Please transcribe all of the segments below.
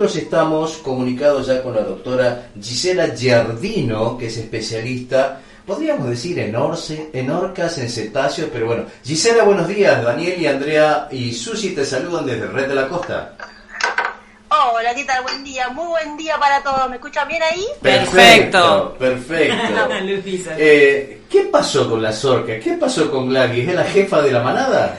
Nosotros estamos comunicados ya con la doctora Gisela Giardino, que es especialista, podríamos decir en orcas, en cetáceos, pero bueno. Gisela, buenos días. Daniel y Andrea y Susi te saludan desde Red de la Costa. Hola, ¿qué tal? Buen día, muy buen día para todos. ¿Me escuchan bien ahí? Perfecto. ¿Qué pasó con las orcas? ¿Qué pasó con Gladys? ¿Es la jefa de la manada?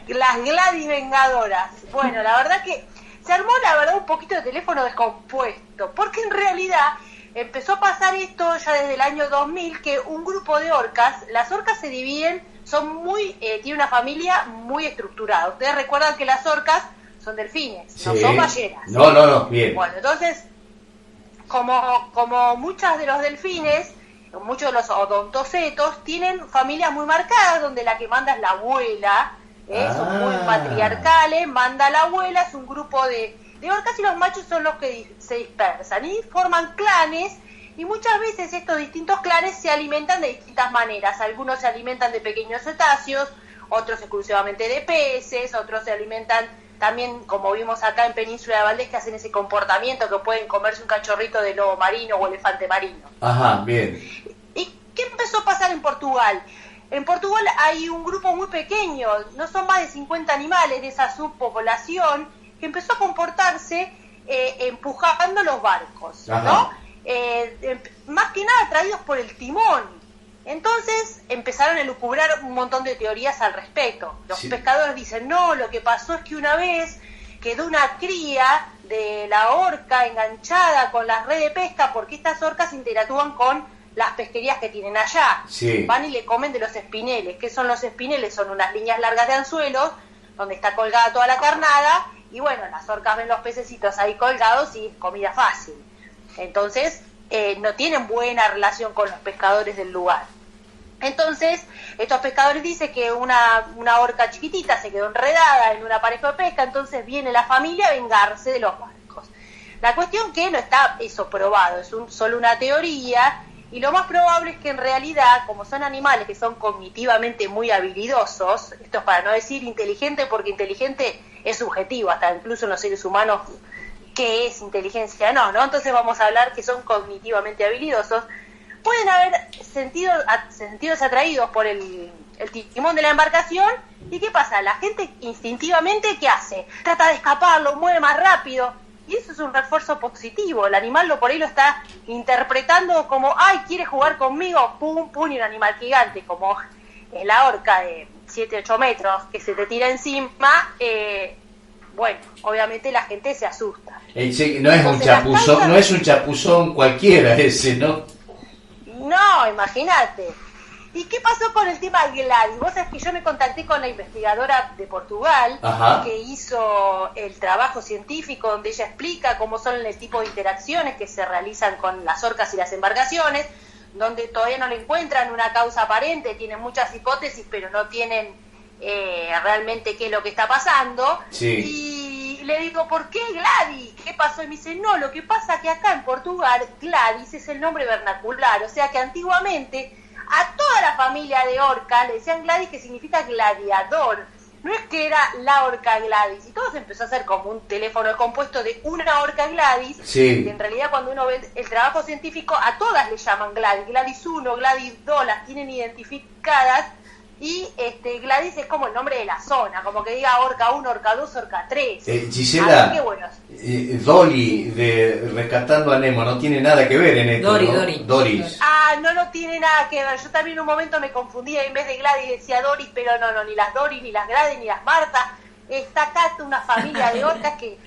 Las Gladys vengadoras. Bueno, la verdad que se armó, un poquito de teléfono descompuesto, porque en realidad empezó a pasar esto ya desde el año 2000, que un grupo de orcas, las orcas se dividen, tienen una familia muy estructurada. Ustedes recuerdan que las orcas son delfines, sí. No son ballenas. No, bien. Bueno, entonces, como muchos de los delfines, muchos de los odontocetos, tienen familias muy marcadas, donde la que manda es la abuela. Son muy patriarcales, manda la abuela, es un grupo de orcas y los machos son los que se dispersan y forman clanes, y muchas veces estos distintos clanes se alimentan de distintas maneras. Algunos se alimentan de pequeños cetáceos, otros exclusivamente de peces, otros se alimentan también, como vimos acá en Península de Valdés, que hacen ese comportamiento que pueden comerse un cachorrito de lobo marino o elefante marino. Ajá, bien. ¿Y qué empezó a pasar en Portugal? En Portugal hay un grupo muy pequeño, no son más de 50 animales de esa subpoblación, que empezó a comportarse empujando los barcos, ¿no? Más que nada atraídos por el timón. Entonces empezaron a elucubrar un montón de teorías al respecto. Los pescadores dicen, no, lo que pasó es que una vez quedó una cría de la orca enganchada con las redes de pesca, porque estas orcas interactúan con las pesquerías que tienen allá. Sí. Van y le comen de los espineles. ¿Qué son los espineles? Son unas líneas largas de anzuelos donde está colgada toda la carnada, y bueno, las orcas ven los pececitos ahí colgados y es comida fácil. Entonces no tienen buena relación con los pescadores del lugar. Entonces estos pescadores dicen que una orca chiquitita se quedó enredada en una pareja de pesca, entonces viene la familia a vengarse de los barcos. La cuestión que no está eso probado, es solo una teoría. Y lo más probable es que en realidad, como son animales que son cognitivamente muy habilidosos, esto es para no decir inteligente, porque inteligente es subjetivo, hasta incluso en los seres humanos, ¿qué es inteligencia? No, entonces vamos a hablar que son cognitivamente habilidosos, pueden haber sentidos atraídos por el timón de la embarcación. ¿Y qué pasa? La gente instintivamente, ¿qué hace? Trata de escapar, lo mueve más rápido. Y eso es un refuerzo positivo. El animal por ahí lo está interpretando como, ¡ay, quiere jugar conmigo! ¡Pum, pum! Y un animal gigante como la orca de 7, 8 metros que se te tira encima, bueno, obviamente la gente se asusta. No es un chapuzón cualquiera ese, ¿no? No, imagínate. ¿Y qué pasó con el tema Gladys? Vos sabés que yo me contacté con la investigadora de Portugal, que hizo el trabajo científico donde ella explica cómo son el tipo de interacciones que se realizan con las orcas y las embarcaciones, donde todavía no le encuentran una causa aparente, tienen muchas hipótesis, pero no tienen realmente qué es lo que está pasando. Sí. Y le digo, ¿por qué Gladys? ¿Qué pasó? Y me dice, no, lo que pasa es que acá en Portugal Gladys es el nombre vernacular, o sea que antiguamente a toda la familia de orca le decían Gladys, que significa gladiador. No es que era la orca Gladys. Y todo se empezó a hacer como un teléfono compuesto de una orca Gladys. Sí. Que en realidad, cuando uno ve el trabajo científico, a todas le llaman Gladys. Gladys 1, Gladys 2, las tienen identificadas. Y Gladys es como el nombre de la zona, como que diga orca 1, orca 2, orca 3. Gisela, así que bueno. Dolly de Rescatando a Nemo no tiene nada que ver en esto, ¿no? Doris. No tiene nada que ver. Yo también en un momento me confundía, en vez de Gladys decía Doris, pero no, ni las Doris, ni las Gladys, ni las Marta. Está acá una familia de orcas que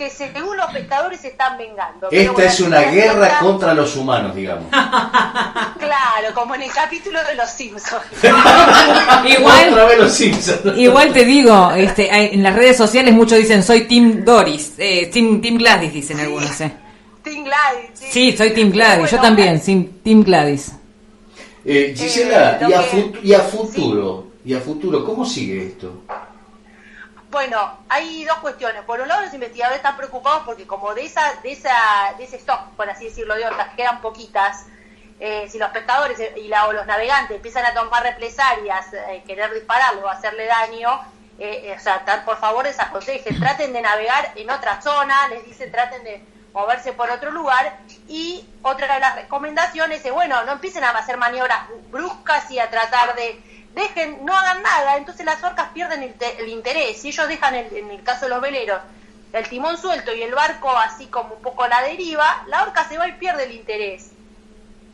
según los pescadores se están vengando. Esta es una guerra contra los humanos, digamos. Claro, como en el capítulo de Los Simpsons. Igual te digo, en las redes sociales muchos dicen soy Team Doris, Team Gladys dicen algunos. Team Gladys. Sí, soy Team Gladys, bueno, yo también, Team Gladys. Gisela, y a futuro, ¿cómo sigue esto? Bueno, hay dos cuestiones. Por un lado, los investigadores están preocupados porque como de ese stock, por así decirlo, de orcas, que eran poquitas, si los pescadores o los navegantes empiezan a tomar represalias, querer dispararlo o hacerle daño, o sea, por favor desaconsejen, traten de navegar en otra zona, les dice traten de moverse por otro lugar. Y otra de las recomendaciones es, bueno, no empiecen a hacer maniobras bruscas y a tratar de, no hagan nada, entonces las orcas pierden el interés. Si ellos dejan, en el caso de los veleros, el timón suelto y el barco así como un poco a la deriva, la orca se va y pierde el interés.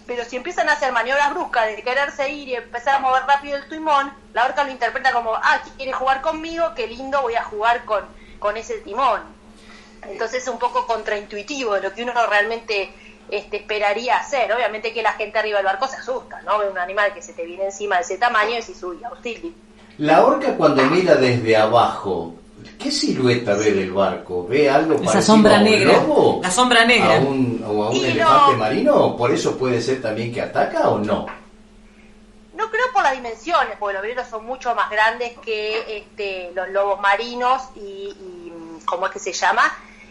Pero si empiezan a hacer maniobras bruscas de quererse ir y empezar a mover rápido el timón, la orca lo interpreta como, quiere jugar conmigo, qué lindo, voy a jugar con ese timón. Entonces es un poco contraintuitivo de lo que uno realmente esperaría hacer. Obviamente que la gente arriba del barco se asusta, ¿no? Ve un animal que se te viene encima de ese tamaño y decís, uy, auxilio. La orca cuando mira desde abajo, ¿qué silueta ve del barco? ¿Ve algo parecido sombra a un negra, lobo? la sombra negra. ¿O a un elefante marino? ¿Por eso puede ser también que ataca o no? No creo por las dimensiones, porque los veleros son mucho más grandes que los lobos marinos y ¿cómo es que se llama?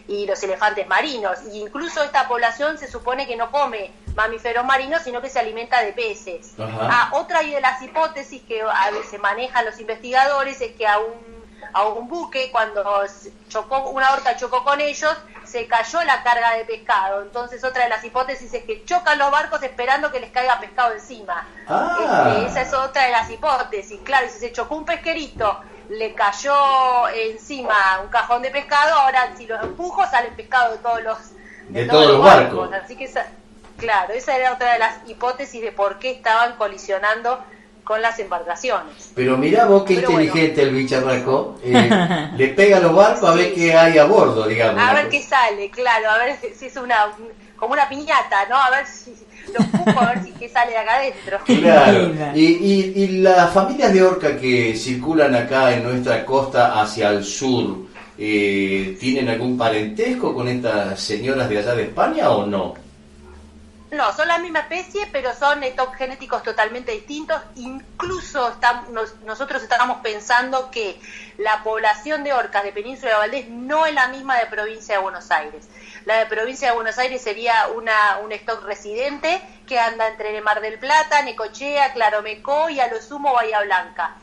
Y los elefantes marinos. Y incluso esta población se supone que no come mamíferos marinos, sino que se alimenta de peces. Otra de las hipótesis que a veces manejan los investigadores es que a un buque, cuando una orca chocó con ellos, se cayó la carga de pescado. Entonces otra de las hipótesis es que chocan los barcos esperando que les caiga pescado encima. Esa es otra de las hipótesis. Claro, y si se chocó un pesquerito, le cayó encima un cajón de pescado, ahora si los empujo sale pescado de todos los barcos. Así que esa era otra de las hipótesis de por qué estaban colisionando con las embarcaciones. Pero mirá vos qué inteligente el bicharraco, le pega a los barcos a ver qué hay a bordo, digamos. A ver qué sale, claro, a ver si es como una piñata, ¿no? A ver si lo empujo, a ver si qué sale de acá adentro. Claro, y las familias de orca que circulan acá en nuestra costa hacia el sur, ¿tienen algún parentesco con estas señoras de allá de España o no? No, son la misma especie, pero son genéticos totalmente distintos. Incluso nosotros estábamos pensando que la población de orcas de Península de Valdés no es la misma de provincia de Buenos Aires. La de provincia de Buenos Aires sería un stock residente que anda entre Mar del Plata, Necochea, Claromecó y a lo sumo Bahía Blanca.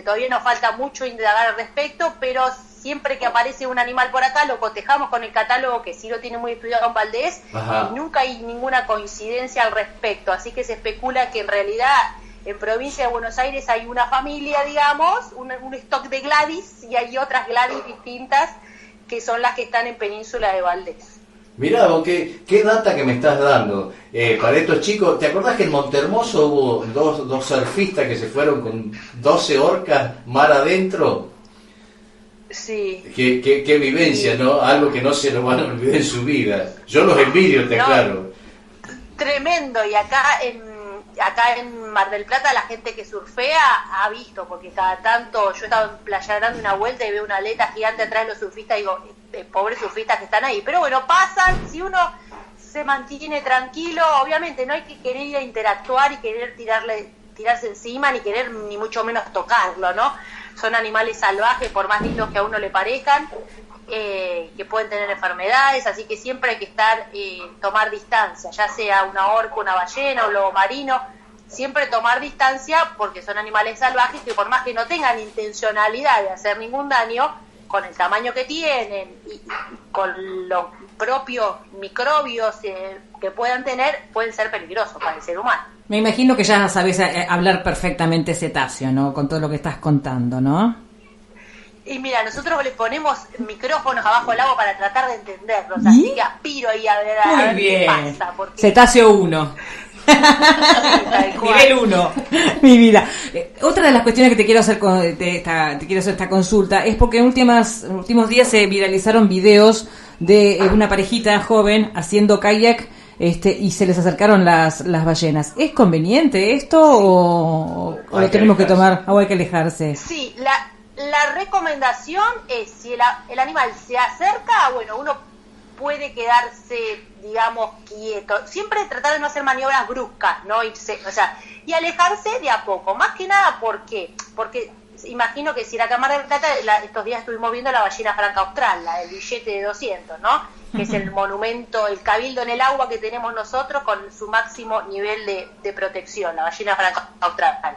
Todavía nos falta mucho indagar al respecto, pero siempre que aparece un animal por acá lo cotejamos con el catálogo, que sí lo tiene muy estudiado en Valdés. Y nunca hay ninguna coincidencia al respecto, así que se especula que en realidad en provincia de Buenos Aires hay una familia, digamos, un stock de Gladys, y hay otras Gladys distintas que son las que están en Península de Valdés. Mirá, vos, qué data que me estás dando. Para estos chicos, ¿te acordás que en Montehermoso hubo dos surfistas que se fueron con 12 orcas mar adentro? Sí. Qué vivencia, sí. ¿No? Algo que no se lo van a olvidar en su vida. Yo los envidio, aclaro. Tremendo, y acá en Mar del Plata la gente que surfea ha visto, porque cada tanto yo estaba en Playa Grande una vuelta y veo una aleta gigante atrás de los surfistas y digo, pobres surfistas que están ahí. Pero bueno, pasan, si uno se mantiene tranquilo, obviamente no hay que querer ir a interactuar y querer tirarse encima, ni querer ni mucho menos tocarlo, ¿no? Son animales salvajes, por más lindos que a uno le parezcan, que pueden tener enfermedades, así que siempre hay que tomar distancia, ya sea una orca, una ballena, un lobo marino, siempre tomar distancia porque son animales salvajes que por más que no tengan intencionalidad de hacer ningún daño, con el tamaño que tienen y con los propios microbios que puedan tener, pueden ser peligrosos para el ser humano. Me imagino que ya sabes hablar perfectamente cetáceo, ¿no? Con todo lo que estás contando, ¿no? Y mira, nosotros le ponemos micrófonos abajo del agua para tratar de entenderlos, así que aspiro ahí a ver qué pasa. Porque... Cetáceo 1. Nivel 1. Mi vida. Otra de las cuestiones que te quiero hacer esta consulta es porque en últimos días se viralizaron videos de una parejita joven haciendo kayak y se les acercaron las ballenas. ¿Es conveniente esto o lo tenemos que tomar o hay que alejarse? Sí, la recomendación es, si el animal se acerca, bueno, uno puede quedarse, digamos, quieto. Siempre tratar de no hacer maniobras bruscas, ¿no? Y alejarse de a poco. Más que nada, ¿por qué? Porque imagino que si la Cámara de Plata, estos días estuvimos viendo la ballena franca austral, la del billete de 200, ¿no? Que es el monumento, el cabildo en el agua que tenemos nosotros con su máximo nivel de protección, la ballena franca austral.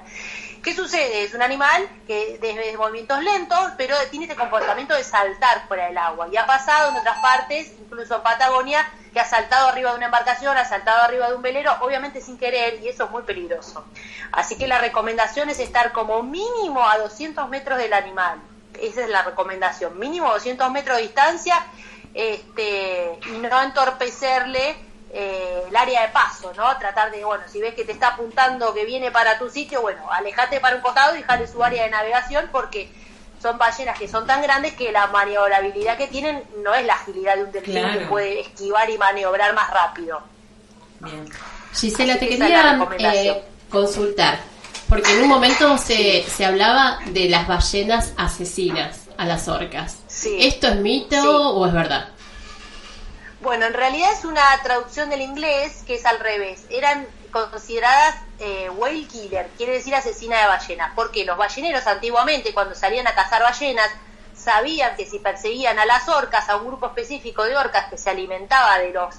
¿Qué sucede? Es un animal que de movimientos lentos, pero tiene este comportamiento de saltar fuera del agua. Y ha pasado en otras partes, incluso en Patagonia, que ha saltado arriba de una embarcación, ha saltado arriba de un velero, obviamente sin querer, y eso es muy peligroso. Así que la recomendación es estar como mínimo a 200 metros del animal. Esa es la recomendación, mínimo 200 metros de distancia, y no entorpecerle el área de paso, ¿no? Tratar de, bueno, si ves que te está apuntando que viene para tu sitio, bueno, alejate para un costado y dejale su área de navegación, porque son ballenas que son tan grandes que la maniobrabilidad que tienen no es la agilidad de un delfín, claro, que puede esquivar y maniobrar más rápido. Bien. Gisela, te quería consultar, porque en un momento se hablaba de las ballenas asesinas a las orcas. Sí. ¿Esto es mito o es verdad? Bueno, en realidad es una traducción del inglés que es al revés. Eran consideradas whale killer, quiere decir asesina de ballenas, porque los balleneros antiguamente, cuando salían a cazar ballenas, sabían que si perseguían a las orcas, a un grupo específico de orcas que se alimentaba de los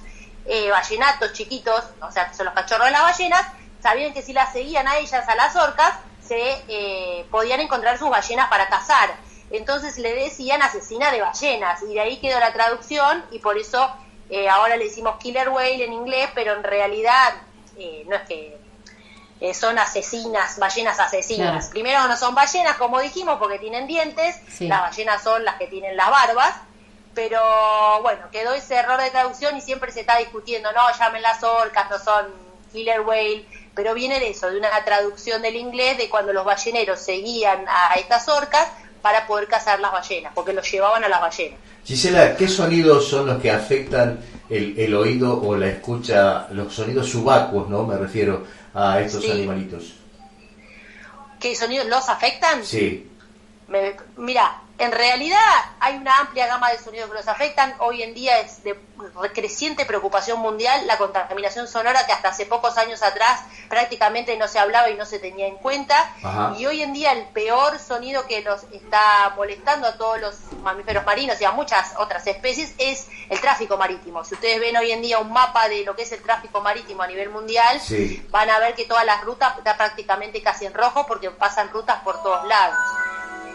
ballenatos chiquitos, o sea, que son los cachorros de las ballenas, sabían que si las seguían a ellas, a las orcas, se podían encontrar sus ballenas para cazar. Entonces le decían asesina de ballenas, y de ahí quedó la traducción, y por eso ahora le decimos killer whale en inglés, pero en realidad no es que son asesinas, ballenas asesinas. Claro. Primero no son ballenas, como dijimos, porque tienen dientes, sí. Las ballenas son las que tienen las barbas, pero bueno, quedó ese error de traducción y siempre se está discutiendo, no, llamen las orcas, no son killer whale, pero viene de eso, de una traducción del inglés, de cuando los balleneros seguían a estas orcas para poder cazar las ballenas, porque los llevaban a las ballenas. Gisela, ¿qué sonidos son los que afectan el oído o la escucha, los sonidos subacuos, ¿no? Me refiero a estos animalitos. ¿Qué sonidos los afectan? Sí. Mira, en realidad hay una amplia gama de sonidos que los afectan. Hoy en día es de creciente preocupación mundial la contaminación sonora, que hasta hace pocos años atrás prácticamente no se hablaba y no se tenía en cuenta. Ajá. Y hoy en día el peor sonido que nos está molestando a todos los mamíferos marinos y a muchas otras especies es el tráfico marítimo. Si ustedes ven hoy en día un mapa de lo que es el tráfico marítimo a nivel mundial, sí, van a ver que todas las rutas están prácticamente casi en rojo, porque pasan rutas por todos lados.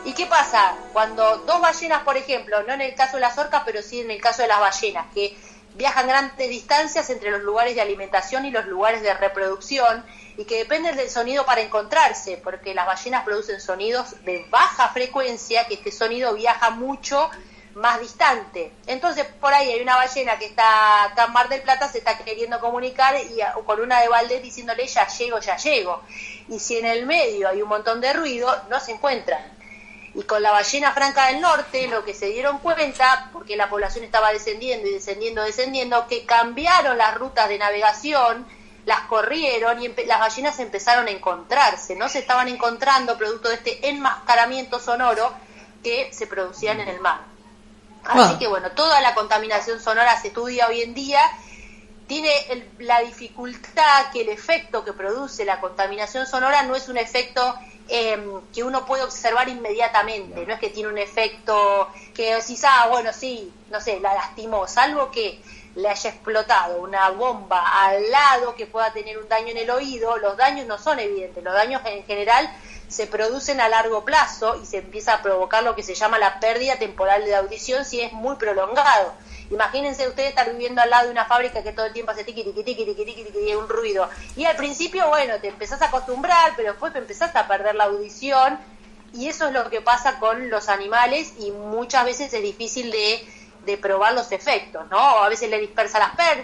¿Y qué pasa? Cuando dos ballenas, por ejemplo, no en el caso de las orcas, pero sí en el caso de las ballenas, que viajan grandes distancias entre los lugares de alimentación y los lugares de reproducción, y que dependen del sonido para encontrarse, porque las ballenas producen sonidos de baja frecuencia, que este sonido viaja mucho más distante. Entonces, por ahí hay una ballena que está acá en Mar del Plata, se está queriendo comunicar y con una de Valdés diciéndole ya llego, ya llego. Y si en el medio hay un montón de ruido, no se encuentran. Y con la ballena franca del norte, lo que se dieron cuenta, porque la población estaba descendiendo y descendiendo, que cambiaron las rutas de navegación, las corrieron y las ballenas empezaron a encontrarse, ¿no? Se estaban encontrando producto de este enmascaramiento sonoro que se producían en el mar. Así que bueno, toda la contaminación sonora se estudia hoy en día. Tiene la dificultad que el efecto que produce la contaminación sonora no es un efecto que uno puede observar inmediatamente, no es que tiene un efecto que decís, bueno, sí, no sé, la lastimó, salvo que le haya explotado una bomba al lado que pueda tener un daño en el oído. Los daños no son evidentes, los daños en general se producen a largo plazo y se empieza a provocar lo que se llama la pérdida temporal de audición si es muy prolongado. Imagínense ustedes estar viviendo al lado de una fábrica que todo el tiempo hace tiqui, tiqui, tiqui, tiqui, tiqui, tiqui, un ruido. Y al principio, bueno, te empezás a acostumbrar, pero después te empezás a perder la audición, y eso es lo que pasa con los animales, y muchas veces es difícil de probar los efectos, ¿no? A veces le dispersa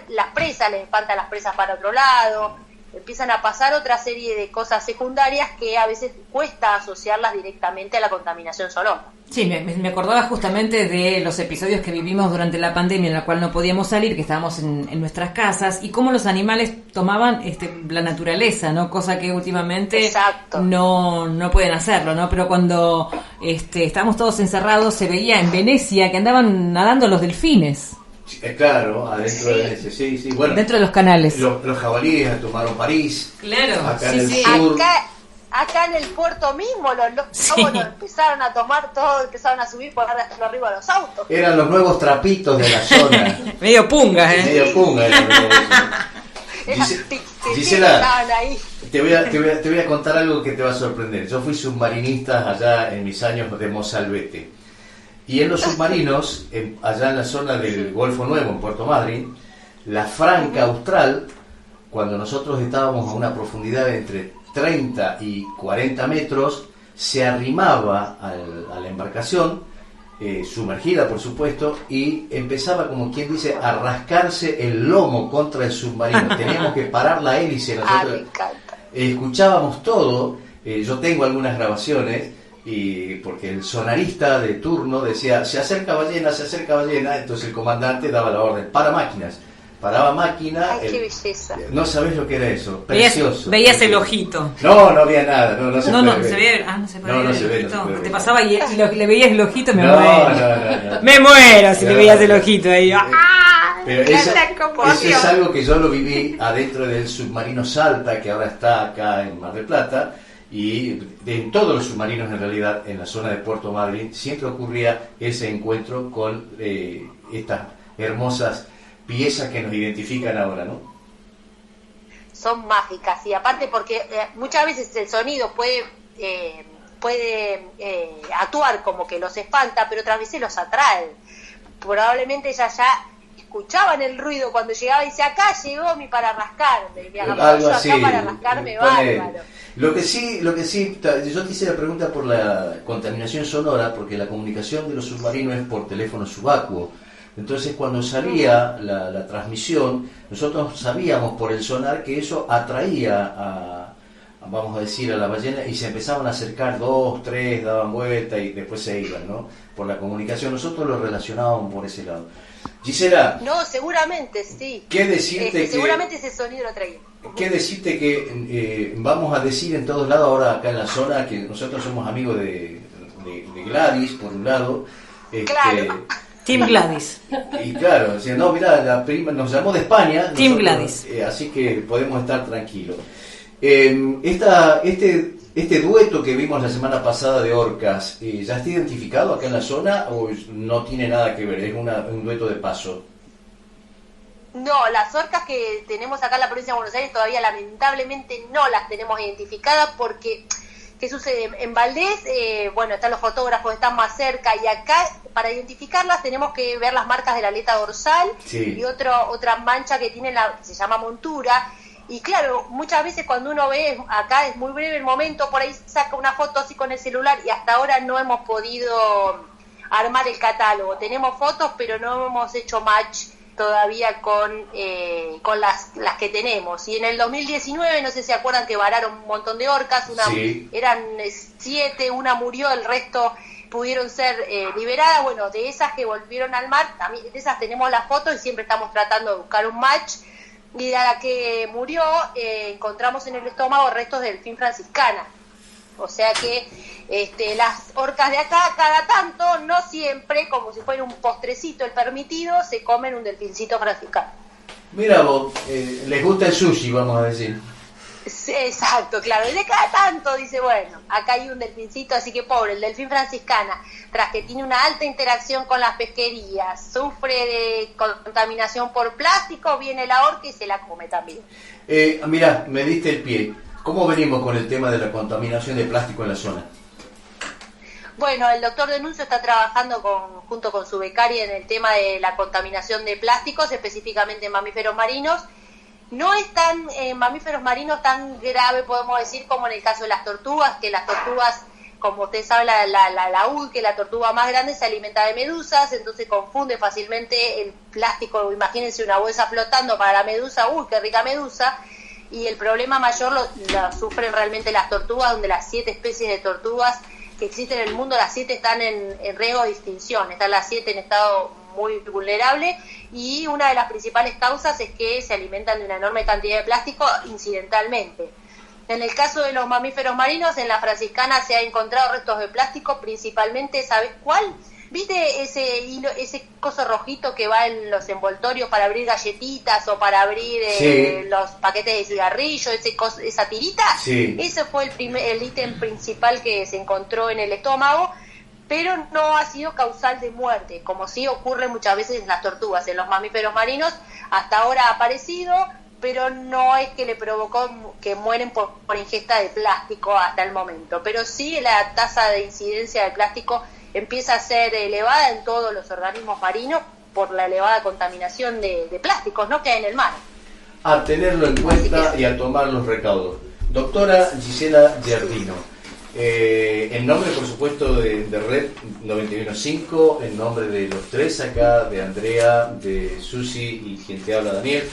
las presas, le espanta las presas para otro lado, empiezan a pasar otra serie de cosas secundarias que a veces cuesta asociarlas directamente a la contaminación sonora. Sí, me acordaba justamente de los episodios que vivimos durante la pandemia, en la cual no podíamos salir, que estábamos en nuestras casas, y cómo los animales tomaban la naturaleza, ¿no? Cosa que últimamente no pueden hacerlo, ¿no? Pero cuando estábamos todos encerrados, se veía en Venecia que andaban nadando los delfines. Claro, adentro de Venecia, sí. Bueno, dentro de los canales. Los jabalíes tomaron París. Claro, acá en el sur. Acá en el puerto mismo los empezaron a tomar todo, empezaron a subir por arriba de los autos. Eran los nuevos trapitos de la zona. Medio pungas, Medio pungas. Gisela, te voy a contar algo que te va a sorprender. Yo fui submarinista allá en mis años de Mozalbete. Y en los submarinos, allá en la zona del Golfo Nuevo, en Puerto Madryn, la franca austral, cuando nosotros estábamos a una profundidad de entre 30 y 40 metros, se arrimaba a la embarcación, sumergida por supuesto, y empezaba, como quien dice, a rascarse el lomo contra el submarino. Teníamos que parar la hélice, nosotros escuchábamos todo. Yo tengo algunas grabaciones, y porque el sonarista de turno decía, se acerca ballena, entonces el comandante daba la orden, para máquinas. Paraba máquina. Ay, qué belleza. No sabés lo que era eso. Precioso. Veías el ojito. No había nada. No se puede ver. Se ve. No se puede ver. No se ve. Te pasaba y le veías el ojito, me muero. No. Me muero si le veías el ojito ahí. Pero eso es algo que yo lo viví adentro del submarino Salta, que ahora está acá en Mar del Plata, y en todos los submarinos en realidad, en la zona de Puerto Madryn, siempre ocurría ese encuentro con estas hermosas piezas que nos identifican ahora, ¿no? Son mágicas, y aparte porque muchas veces el sonido puede actuar como que los espanta, pero otras veces los atrae. Probablemente ya escuchaban el ruido cuando llegaba y dice, acá llegó mi para rascarme, algo así, acá para rascarme bárbaro. Lo que sí, yo te hice la pregunta por la contaminación sonora, porque la comunicación de los submarinos es por teléfono subacuo. Entonces, cuando salía la transmisión, nosotros sabíamos por el sonar que eso atraía vamos a decir, a la ballena, y se empezaban a acercar 2, 3, daban vuelta y después se iban, ¿no? Por la comunicación, nosotros lo relacionábamos por ese lado. Gisela. No, seguramente sí. ¿Qué decirte seguramente ese sonido lo traía. ¿Qué decirte que vamos a decir en todos lados ahora acá en la zona que nosotros somos amigos de Gladys, por un lado? Claro. Team Gladys. Y claro, o sea, no, mirá, la prima nos llamó de España. Team Gladys. Así que podemos estar tranquilos. Este dueto que vimos la semana pasada de orcas, ¿ya está identificado acá en la zona o no tiene nada que ver? ¿Es un dueto de paso? No, las orcas que tenemos acá en la provincia de Buenos Aires todavía lamentablemente no las tenemos identificadas porque... ¿Qué sucede? En Valdés, están los fotógrafos, están más cerca, y acá para identificarlas tenemos que ver las marcas de la aleta dorsal, sí, y otra mancha que tiene que se llama montura. Y claro, muchas veces cuando uno ve, acá es muy breve el momento, por ahí saca una foto así con el celular y hasta ahora no hemos podido armar el catálogo. Tenemos fotos, pero no hemos hecho match todavía con las que tenemos. Y en el 2019, no sé si se acuerdan que vararon un montón de orcas, sí, eran 7, una murió, el resto pudieron ser liberadas. Bueno, de esas que volvieron al mar, también de esas tenemos las fotos y siempre estamos tratando de buscar un match. Y de la que murió, encontramos en el estómago restos de delfín franciscana. O sea que las orcas de acá, cada tanto, no siempre, como si fuera un postrecito el permitido, se comen un delfincito franciscano. Mira vos, les gusta el sushi, vamos a decir. Sí, exacto, claro. Y de cada tanto dice, bueno, acá hay un delfincito, así que pobre, el delfín franciscana, tras que tiene una alta interacción con las pesquerías, sufre de contaminación por plástico, viene la orca y se la come también. Mirá, me diste el pie. ¿Cómo venimos con el tema de la contaminación de plástico en la zona? Bueno, el doctor Denuncio está trabajando junto con su becaria en el tema de la contaminación de plásticos, específicamente en mamíferos marinos. No es tan mamíferos marinos tan grave, podemos decir, como en el caso de las tortugas, que las tortugas, como usted sabe, la laúd, que es la tortuga más grande, se alimenta de medusas, entonces confunde fácilmente el plástico. Imagínense una bolsa flotando para la medusa, ¡uy, qué rica medusa! Y el problema mayor lo sufren realmente las tortugas, donde las 7 especies de tortugas que existen en el mundo, las 7 están en riesgo de extinción, están las 7 en estado muy vulnerable, y una de las principales causas es que se alimentan de una enorme cantidad de plástico incidentalmente. En el caso de los mamíferos marinos, en la franciscana se ha encontrado restos de plástico, principalmente, ¿sabes cuál? ¿Viste ese hilo, ese coso rojito que va en los envoltorios para abrir galletitas o para abrir los paquetes de cigarrillo, esa tirita? Sí. Ese fue el ítem principal que se encontró en el estómago, pero no ha sido causal de muerte, como sí ocurre muchas veces en las tortugas. En los mamíferos marinos hasta ahora ha aparecido, pero no es que le provocó que mueren por ingesta de plástico hasta el momento. Pero sí la tasa de incidencia de plástico empieza a ser elevada en todos los organismos marinos por la elevada contaminación de plásticos, ¿no?, que hay en el mar. A tenerlo en cuenta y a tomar los recaudos. Doctora Gisela Giardino, en nombre, por supuesto, de Red 91.5, en nombre de los tres acá, de Andrea, de Susi y quien te habla, Daniel,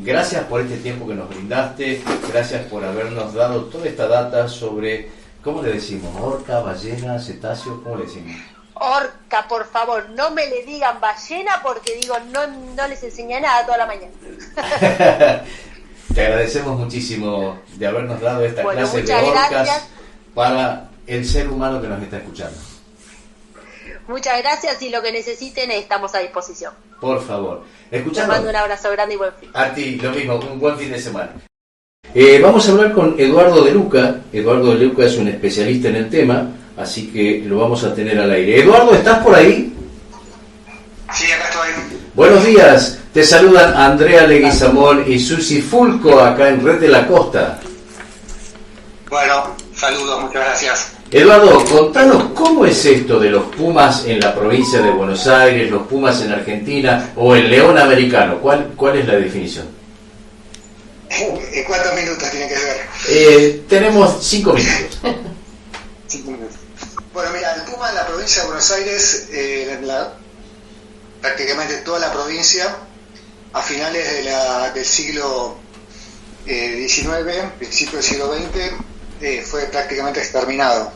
gracias por este tiempo que nos brindaste, gracias por habernos dado toda esta data sobre, ¿cómo le decimos? Orca, ballena, cetáceo, ¿cómo le decimos? Orca, por favor, no me le digan ballena porque digo, no les enseñé nada toda la mañana. Te agradecemos muchísimo de habernos dado esta clase de orcas. Gracias para el ser humano que nos está escuchando. Muchas gracias, y lo que necesiten estamos a disposición. Por favor. Te mando un abrazo grande y buen fin. A ti, lo mismo, un buen fin de semana. Vamos a hablar con Eduardo De Luca. Eduardo De Luca es un especialista en el tema, así que lo vamos a tener al aire. Eduardo, ¿estás por ahí? Sí, acá estoy. Buenos días, te saludan Andrea Leguizamón y Susi Fulco acá en Red de la Costa. Bueno, saludos, muchas gracias. Eduardo, contanos cómo es esto de los pumas en la provincia de Buenos Aires, los pumas en Argentina o el león americano. ¿Cuál es la definición? ¿Cuántos minutos tiene que ver? Tenemos 5 minutos. 5 minutos. Bueno, mira, el puma en la provincia de Buenos Aires, prácticamente toda la provincia, a finales del siglo XIX, principio del siglo XX, fue prácticamente exterminado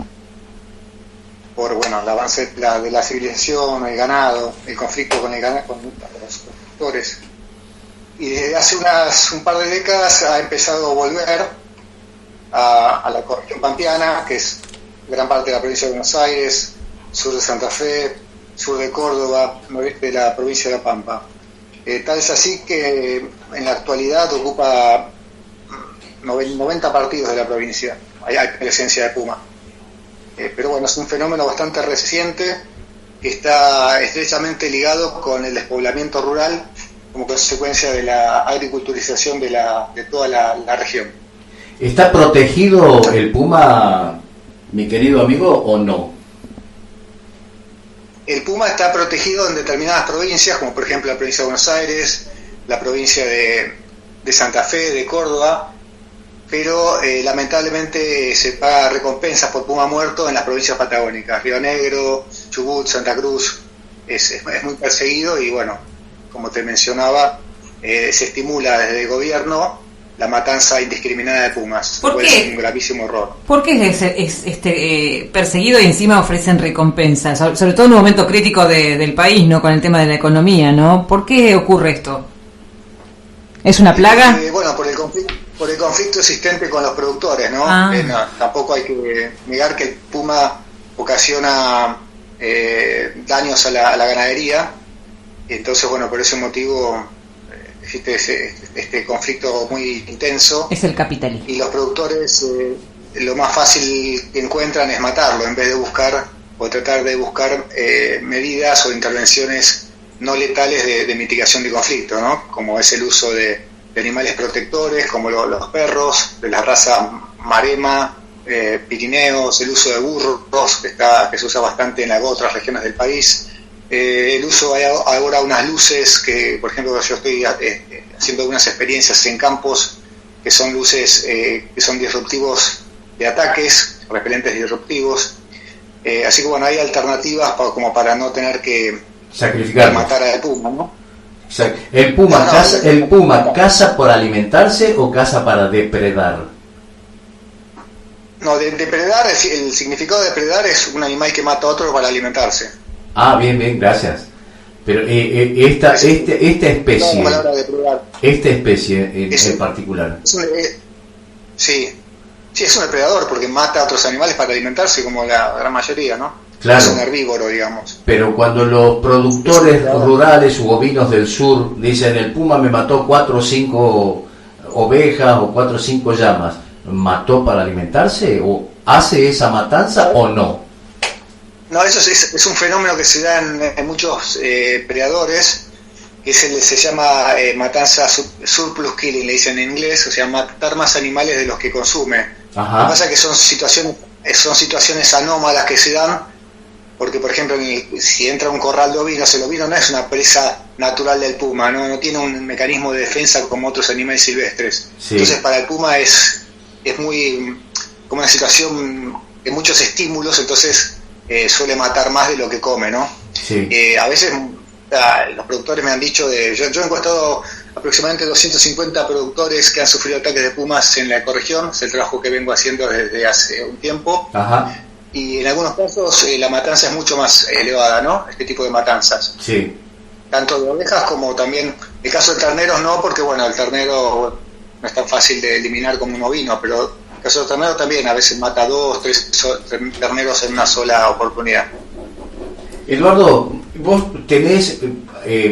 por el avance de la civilización, el ganado, el conflicto con los productores. Y desde hace un par de décadas ha empezado a volver a la región pampeana, que es gran parte de la provincia de Buenos Aires, sur de Santa Fe, sur de Córdoba, noreste de la provincia de La Pampa. Tal es así que en la actualidad ocupa 90 partidos de la provincia. Hay presencia de puma. Pero bueno, es un fenómeno bastante reciente que está estrechamente ligado con el despoblamiento rural como consecuencia de la agriculturización de toda la región. ¿Está protegido el puma, mi querido amigo, o no? El puma está protegido en determinadas provincias, como por ejemplo la provincia de Buenos Aires, la provincia de Santa Fe, de Córdoba, pero lamentablemente se paga recompensas por puma muerto en las provincias patagónicas, Río Negro, Chubut, Santa Cruz. Es muy perseguido y bueno, como te mencionaba, se estimula desde el gobierno la matanza indiscriminada de pumas. ¿Por qué? Es un gravísimo error. ¿Por qué es perseguido y encima ofrecen recompensas? Sobre todo en un momento crítico del país, ¿no? Con el tema de la economía, ¿no? ¿Por qué ocurre esto? ¿Es una plaga? Bueno, por el conflicto existente con los productores, ¿no? Tampoco hay que negar que el puma ocasiona daños a la ganadería. Entonces, bueno, por ese motivo existe este conflicto muy intenso. Es el capitalismo. Y los productores lo más fácil que encuentran es matarlo, en vez de buscar o tratar de buscar medidas o intervenciones no letales de mitigación de conflicto, ¿no? Como es el uso de animales protectores, como los perros, de la raza marema, pirineos, el uso de burros, que se usa bastante en otras regiones del país. El uso, hay ahora unas luces que, por ejemplo, yo estoy haciendo algunas experiencias en campos que son luces que son disruptivos de ataques, repelentes disruptivos. Así que bueno, hay alternativas como para no tener que sacrificar, matar al puma, ¿no? ¿El puma caza por alimentarse o caza para depredar? No, depredar, el significado de depredar es un animal que mata a otro para alimentarse. Ah, bien, gracias. Pero esta especie, en particular. Sí, es un depredador porque mata a otros animales para alimentarse, como la gran mayoría, ¿no? Claro. Es un herbívoro, digamos. Pero cuando los productores rurales u ovinos del sur dicen el puma me mató 4 o 5 ovejas o 4 o 5 llamas, ¿mató para alimentarse? ¿O hace esa matanza o no? No, eso es un fenómeno que se da en muchos predadores que se llama matanza surplus killing, le dicen en inglés, o sea, matar más animales de los que consume. Ajá. Lo que pasa es que son situaciones anómalas que se dan, porque por ejemplo si entra un corral de ovinos, el ovino no es una presa natural del puma, no tiene un mecanismo de defensa como otros animales silvestres. Sí. Entonces para el puma es muy como una situación de muchos estímulos, entonces suele matar más de lo que come, ¿no? Sí. A veces los productores me han dicho, yo he encuestado aproximadamente 250 productores que han sufrido ataques de pumas en la ecorregión, es el trabajo que vengo haciendo desde hace un tiempo. Ajá. Y en algunos casos la matanza es mucho más elevada, ¿no? Este tipo de matanzas. Sí. Tanto de ovejas como también, el caso de terneros no, porque bueno, el ternero no es tan fácil de eliminar como un ovino, pero el caso de ternero también, a veces mata 2, 3 terneros en una sola oportunidad. Eduardo, ¿vos tenés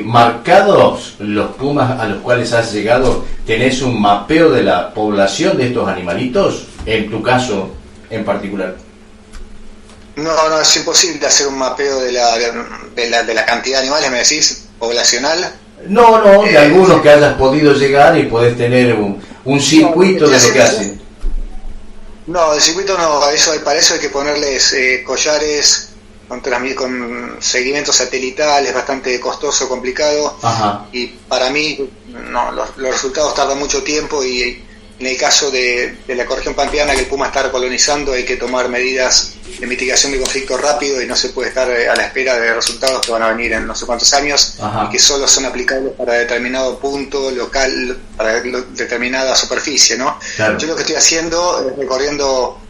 marcados los pumas a los cuales has llegado? ¿Tenés un mapeo de la población de estos animalitos? En tu caso en particular. No, es imposible hacer un mapeo de la cantidad de animales, me decís, poblacional. No, de algunos que hayas podido llegar y podés tener un circuito de lo que hacen. No, el circuito no, para eso hay que ponerles collares con seguimiento satelital, es bastante costoso, complicado. Ajá. Y para mí no, los resultados tardan mucho tiempo, y en el caso de la ecorregión pampeana, que el puma está colonizando, hay que tomar medidas de mitigación de conflicto rápido y no se puede estar a la espera de resultados que van a venir en no sé cuántos años. Ajá. Y que solo son aplicables para determinado punto local, para determinada superficie, ¿no? Claro. Yo lo que estoy haciendo es recorriendo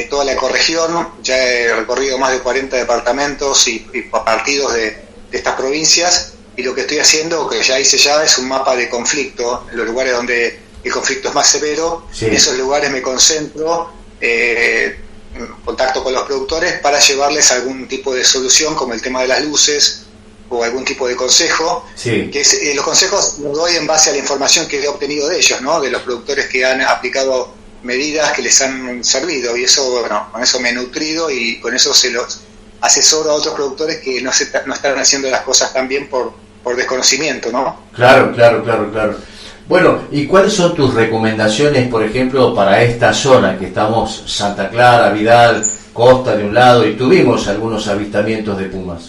toda la ecorregión, ya he recorrido más de 40 departamentos y partidos de estas provincias, y lo que estoy haciendo, que ya hice es un mapa de conflicto, en los lugares donde el conflicto es más severo. Sí. En esos lugares me concentro, en contacto con los productores para llevarles algún tipo de solución, como el tema de las luces o algún tipo de consejo. Sí. Que los consejos los doy en base a la información que he obtenido de ellos, ¿no? De los productores que han aplicado medidas que les han servido, y eso, bueno, con eso me he nutrido, y con eso se los asesoro a otros productores que no están haciendo las cosas tan bien por desconocimiento, ¿no? Claro. Bueno, ¿y cuáles son tus recomendaciones, por ejemplo, para esta zona que estamos, Santa Clara, Vidal, Costa de un lado, y tuvimos algunos avistamientos de pumas?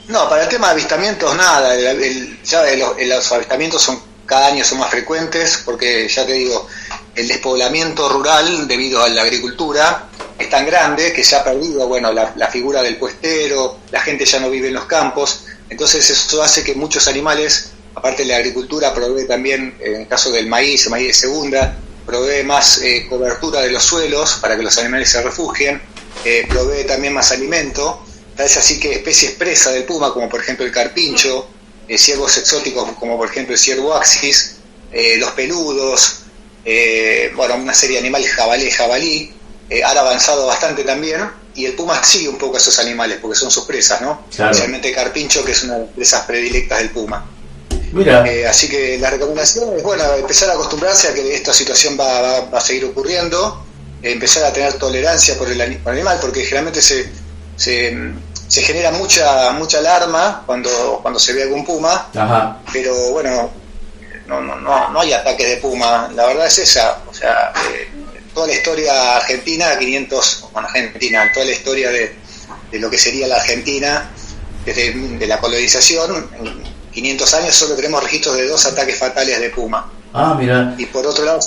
No, para el tema de avistamientos nada, los avistamientos cada año son más frecuentes, porque ya te digo, el despoblamiento rural debido a la agricultura es tan grande que se ha perdido, bueno, la figura del puestero, la gente ya no vive en los campos, entonces eso hace que muchos animales, aparte de la agricultura, provee también, en el caso del maíz de segunda, provee más cobertura de los suelos para que los animales se refugien, provee también más alimento. Es así que especies presa del puma, como por ejemplo el carpincho, ciervos exóticos como por ejemplo el ciervo axis, los peludos, bueno, una serie de animales, jabalí, han avanzado bastante también, y el puma sigue un poco a esos animales porque son sus presas, ¿no? Claro. Especialmente el carpincho, que es una de las presas predilectas del puma. Mira. Así que la recomendación es, bueno, empezar a acostumbrarse a que esta situación va a seguir ocurriendo, empezar a tener tolerancia por el animal, porque generalmente se genera mucha alarma cuando se ve algún puma. Ajá. Pero bueno, no hay ataques de puma, la verdad es esa, o sea, toda la historia argentina, toda la historia de lo que sería la Argentina, desde la colonización, en 500 años solo tenemos registros de 2 ataques fatales de puma. Ah, mira. Y por otro lado,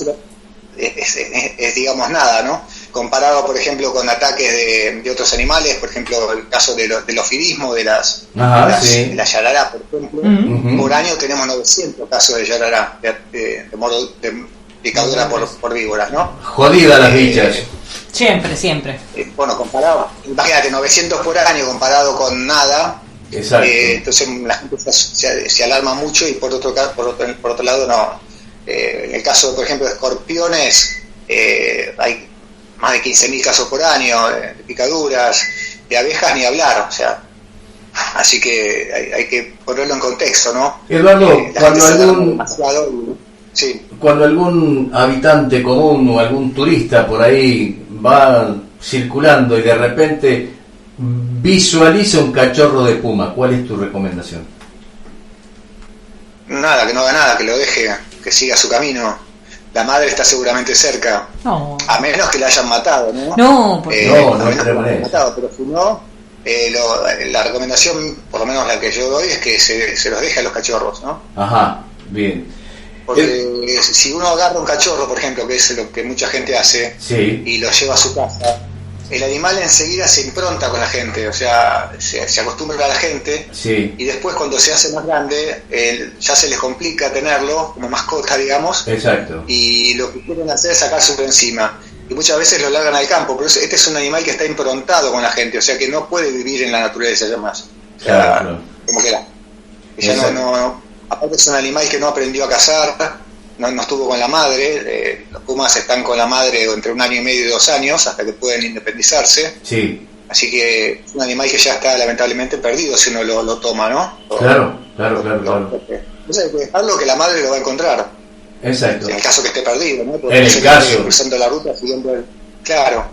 es digamos nada, ¿no? Comparado, por ejemplo, con ataques de otros animales, por ejemplo, el caso del ofidismo, de la yarará, por ejemplo. Uh-huh. Por año tenemos 900 casos de yarará, de picadura por víboras, ¿no? Jodidas las bichas. Siempre. Bueno, comparado, imagínate, 900 por año comparado con nada. Exacto. Entonces la gente se alarma mucho, y por otro lado no. En el caso, por ejemplo, de escorpiones, hay más de 15.000 casos por año de picaduras, de abejas ni hablar, o sea, así que hay que ponerlo en contexto, ¿no? Eduardo, cuando algún habitante común o algún turista por ahí va circulando y de repente visualiza un cachorro de puma, ¿cuál es tu recomendación? nada, que no haga nada, que lo deje, que siga su camino. La madre está seguramente cerca, a menos que la hayan matado, ¿no? No, porque no hay matado, pero si no, la recomendación, por lo menos la que yo doy, es que se los deje a los cachorros, ¿no? Ajá, bien. Porque si uno agarra un cachorro, por ejemplo, que es lo que mucha gente hace, sí, y lo lleva a su casa, el animal enseguida se impronta con la gente, o sea, se acostumbra a la gente, sí, y después cuando se hace más grande, ya se les complica tenerlo como mascota, digamos. Exacto. Y lo que quieren hacer es sacárselo encima. Y muchas veces lo largan al campo, pero este es un animal que está improntado con la gente, o sea que no puede vivir en la naturaleza ya más. O sea, claro. como que ya no, aparte es un animal que no aprendió a cazar, no estuvo con la madre, los pumas están con la madre entre 1 año y medio y 2 años hasta que pueden independizarse. Sí. Así que es un animal que ya está lamentablemente perdido si uno lo toma, ¿no? Claro. Entonces hay que dejarlo, que la madre lo va a encontrar. Exacto. En el caso que esté perdido, ¿no? Porque en el caso. Cruzando la ruta, siguiendo claro.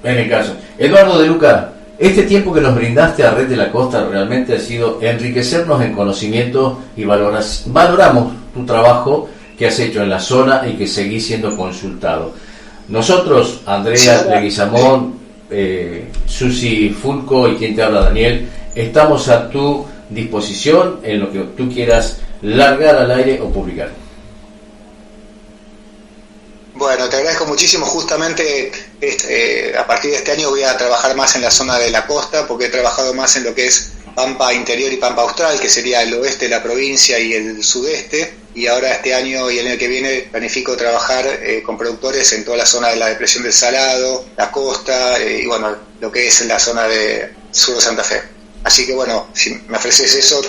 En el caso. Eduardo De Luca, este tiempo que nos brindaste a Red de la Costa realmente ha sido enriquecernos en conocimiento y valoramos tu trabajo que has hecho en la zona y que seguís siendo consultado. Nosotros, Andrea Leguizamón, Susi Fulco y quien te habla, Daniel, estamos a tu disposición en lo que tú quieras largar al aire o publicar. Bueno, te agradezco muchísimo. Justamente a partir de este año voy a trabajar más en la zona de la costa, porque he trabajado más en lo que es Pampa Interior y Pampa Austral, que sería el oeste de la provincia y el sudeste, y ahora este año y el año que viene planifico trabajar con productores en toda la zona de la Depresión del Salado, la costa y bueno, lo que es la zona de sur de Santa Fe. Así que bueno, si me ofreces eso,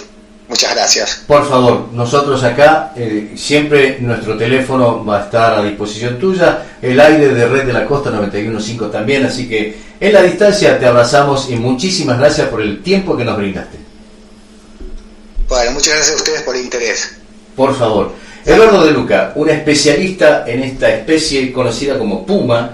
muchas gracias. Por favor, nosotros acá, siempre nuestro teléfono va a estar a disposición tuya, el aire de Red de la Costa 91.5 también, así que en la distancia te abrazamos y muchísimas gracias por el tiempo que nos brindaste. Bueno, muchas gracias a ustedes por el interés. Por favor. Eduardo De Luca, un especialista en esta especie conocida como puma,